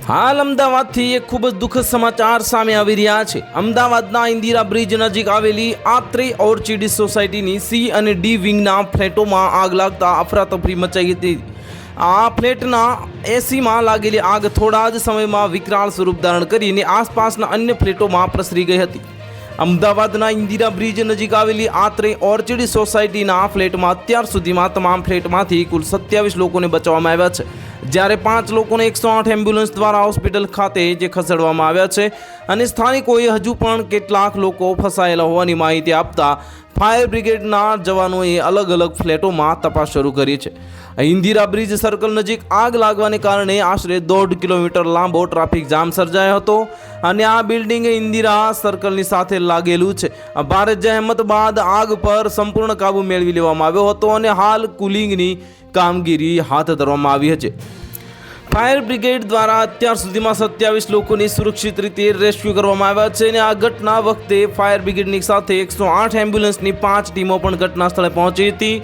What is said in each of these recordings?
હાલ અમદાવાદથી એક ખૂબ જ દુઃખદ સમાચાર સામે આવી રહ્યા છે। અમદાવાદના ઇન્દિરા બ્રિજ નજીક આવેલી આત્રે ઓર્ચિડ સોસાયટીની સી અને ડી વિંગના ફ્લેટોમાં આગ લાગતા અફરાતફરી મચાઈ હતી। આ ફ્લેટના એસીમાં લાગેલી આગ થોડા જ સમયમાં વિકરાળ સ્વરૂપ ધારણ કરીને આસપાસના અન્ય ફ્લેટોમાં પ્રસરી ગઈ હતી। અમદાવાદના ઇન્દિરા બ્રિજ નજીક આવેલી આત્રે ઓર્ચિડ સોસાયટીના ફ્લેટમાં અત્યાર સુધીમાં તમામ ફ્લેટમાંથી કુલ 27 લોકોને બચાવવામાં આવ્યા છે, જ્યારે 5 લોકોને 108 એમ્બ્યુલન્સ દ્વારા હોસ્પિટલ ખાતે ખસેડવામાં આવ્યા છે અને સ્થાનિકોએ હજુ પણ કેટલાક લોકો ફસાયેલા હોવાની માહિતી આપતા ફાયર બ્રિગેડના જવાનોએ અલગ અલગ ફ્લેટોમાં તપાસ શરૂ કરી છે। ઇન્દિરા બ્રિજ સર્કલ નજીક આગ લાગવાને કારણે આશરે 1.5 કિલોમીટર લાંબો ટ્રાફિક જામ સર્જાયો હતો અને આ બિલ્ડિંગ ઇન્દિરા સર્કલની સાથે લાગેલું છે। ભારે જહેમત બાદ આગ પર સંપૂર્ણ કાબુ મેળવી લેવામાં આવ્યો હતો અને હાલ કુલિંગની કામગીરી હાથ ધરવામાં આવી છે। ફાયર બ્રિગેડ દ્વારા અત્યાર સુધીમાં 27 લોકોની સુરક્ષિત રીતે રેસ્ક્યુ કરવામાં આવ્યા છે અને આ ઘટના વખતે ફાયર બ્રિગેડની સાથે 108 એમ્બ્યુલન્સની 5 ટીમો પણ ઘટના સ્થળે પહોંચી હતી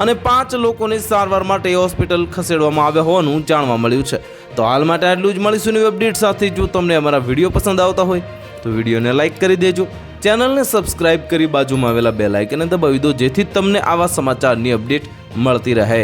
અને 5 લોકોને સારવાર માટે હોસ્પિટલ ખસેડવામાં આવ્યા હોવાનું જાણવા મળ્યું છે। તો હાલ માટે આટલું જ, મળીશું નવી અપડેટ સાથે। જો તમને અમારા વિડીયો પસંદ આવતા હોય તો વિડીયોને લાઇક કરી દેજો, ચેનલને સબસ્ક્રાઇબ કરી બાજુમાં આવેલા બેલ આઇકનને દબાવી દો, જેથી તમને આવા સમાચારની અપડેટ મળતી રહે।